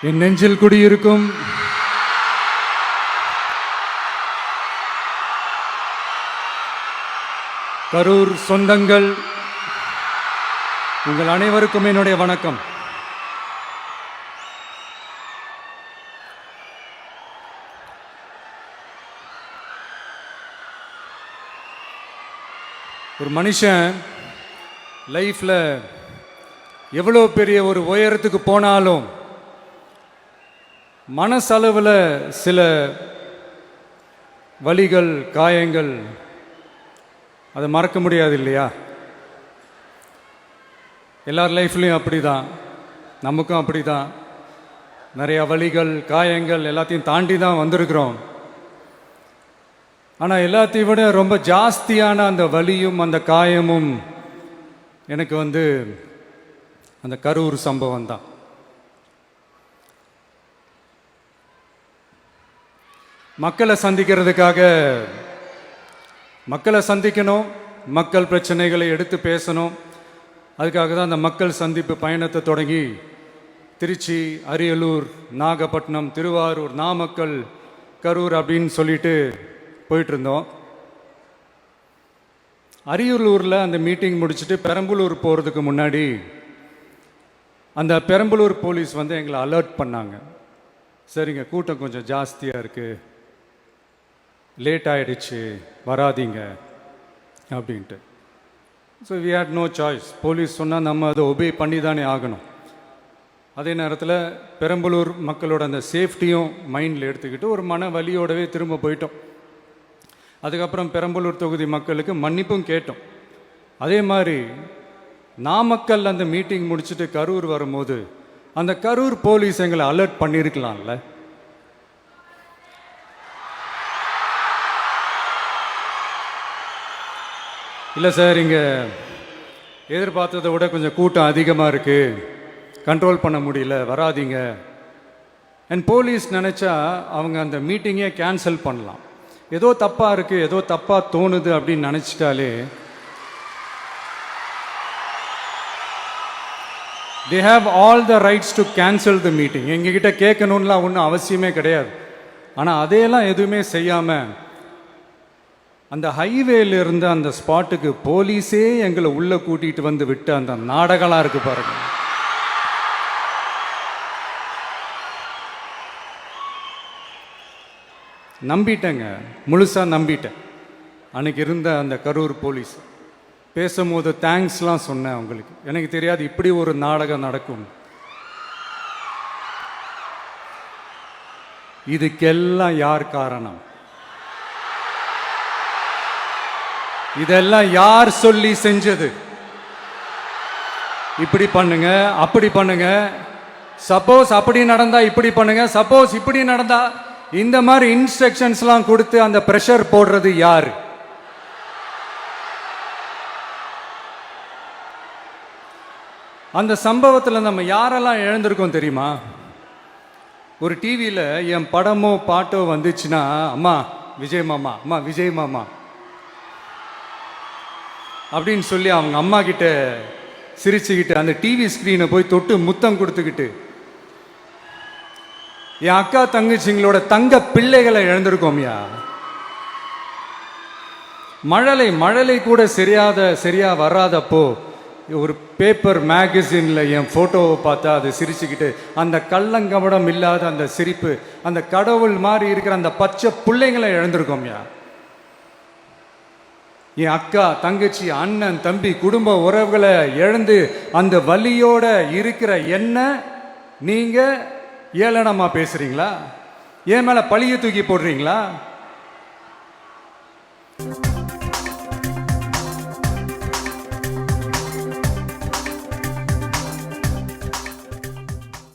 என் நெஞ்சில் குடியிருக்கும் கரூர் சொந்தங்கள், உங்கள் அனைவருக்கும் என்னுடைய வணக்கம். ஒரு மனுஷன் லைஃப்பில் எவ்வளோ பெரிய ஒரு உயரத்துக்கு போனாலும் மனசளவில் சில வலிகள், காயங்கள், அதை மறக்க முடியாது இல்லையா? எல்லார் லைஃப்லையும் அப்படி தான், நமக்கும் அப்படி தான். நிறையா வலிகள், காயங்கள் எல்லாத்தையும் தாண்டி தான் வந்திருக்கிறோம். ஆனால் எல்லாத்தையும் விட ரொம்ப ஜாஸ்தியான அந்த வலியும் அந்த காயமும் எனக்கு அந்த கரூர் சம்பவம் தான். மக்களை சந்திக்கணும், மக்கள் பிரச்சனைகளை எடுத்து பேசணும். அதுக்காக தான் அந்த மக்கள் சந்திப்பு பயணத்தை தொடங்கி திருச்சி, அரியலூர், நாகப்பட்டினம், திருவாரூர், நாமக்கல், கரூர் அப்படின்னு சொல்லிட்டு போயிட்டு இருந்தோம். அரியலூரில் அந்த மீட்டிங் முடிச்சுட்டு பெரம்பலூர் போகிறதுக்கு முன்னாடி அந்த பெரம்பலூர் போலீஸ் எங்களை அலர்ட் பண்ணாங்க. சரிங்க, கூட்டம் கொஞ்சம் ஜாஸ்தியாக இருக்குது, லேட் ஆகிடுச்சு, வராதிங்க அப்படின்ட்டு. So we had no choice. Police சொன்னால் நம்ம அதை ஒபே பண்ணி தானே ஆகணும். அதே நேரத்தில் பெரம்பலூர் மக்களோட அந்த சேஃப்டியும் மைண்டில் எடுத்துக்கிட்டு ஒரு மன வலியோடவே திரும்ப போயிட்டோம். அதுக்கப்புறம் பெரம்பலூர் தொகுதி மக்களுக்கு மன்னிப்பும் கேட்டோம். அதே மாதிரி நாமக்கல் அந்த மீட்டிங் முடிச்சுட்டு கரூர் வரும்போது அந்த கரூர் போலீஸ் எங்களை அலர்ட் பண்ணியிருக்கலாம்ல. இல்லை சார், இங்கே எதிர்பார்த்ததை விட கொஞ்சம் கூட்டம் அதிகமாக இருக்குது, கண்ட்ரோல் பண்ண முடியல, வராதிங்க. அண்ட் போலீஸ் நினச்சா அவங்க அந்த மீட்டிங்கே கேன்சல் பண்ணலாம். ஏதோ தப்பாக இருக்குது, ஏதோ தப்பாக தோணுது அப்படின்னு நினச்சிட்டாலே they have all the rights to cancel the meeting. எங்ககிட்ட கேட்கணும்லாம் ஒன்றும் அவசியமே கிடையாது. ஆனால் அதையெல்லாம் எதுவுமே செய்யாமல் அந்த ஹைவேல இருந்து அந்த ஸ்பாட்டுக்கு போலீஸே எங்களை உள்ளே கூட்டிகிட்டு வந்து விட்டு அந்த நாடகம்லாம் இருக்கு பாருங்க. நம்பிட்டேங்க, முழுசாக நம்பிட்டேன். அன்னைக்கு இருந்த அந்த கரூர் போலீஸ் பேசும்போது தேங்க்ஸ்லாம் சொன்னேன் அவங்களுக்கு. எனக்கு தெரியாது இப்படி ஒரு நாடகம் நடக்கும். இதுக்கெல்லாம் யார் காரணம்? இதெல்லாம் யார் சொல்லி செஞ்சது? இப்படி பண்ணுங்க, அப்படி பண்ணுங்க, சப்போஸ் அப்படி நடந்தா இப்படி பண்ணுங்க, சப்போஸ் இப்படி நடந்தா இந்த மாதிரி இன்ஸ்ட்ரக்ஷன்ஸ்லாம் கொடுத்து அந்த பிரஷர் போடுறது யாரு? அந்த சம்பவத்தில் நம்ம யாரெல்லாம் இழந்திருக்கோம் தெரியுமா? ஒரு டிவியில் என் படமோ பாட்டோ வந்துச்சுன்னா, அம்மா விஜய் மாமா, அம்மா விஜய் மாமா அப்படின்னு சொல்லி அவங்க அம்மா கிட்ட சிரிச்சுக்கிட்டு அந்த டிவி ஸ்க்ரீனை போய் தொட்டு முத்தம் கொடுத்துக்கிட்டு என் அக்கா தங்கச்சிங்களோட தங்க பிள்ளைகளை இழந்திருக்கோம்யா. மழலை கூட சரியா வராதப்போ ஒரு பேப்பர் மேகசினில் என் ஃபோட்டோவை பார்த்தா அது சிரிச்சுக்கிட்டு அந்த கள்ளங்கபடம் இல்லாத அந்த சிரிப்பு, அந்த கடவுள் மாதிரி இருக்கிற அந்த பச்சை பிள்ளைங்களை இழந்திருக்கோம்யா. என் அக்கா, தங்கச்சி, அண்ணன், தம்பி, குடும்ப உறவுகளை இழந்து அந்த வலியோட இருக்கிற என்ன நீங்க ஏளனமா பேசுறீங்களா? என் மேல பழிய தூக்கி போடுறீங்களா?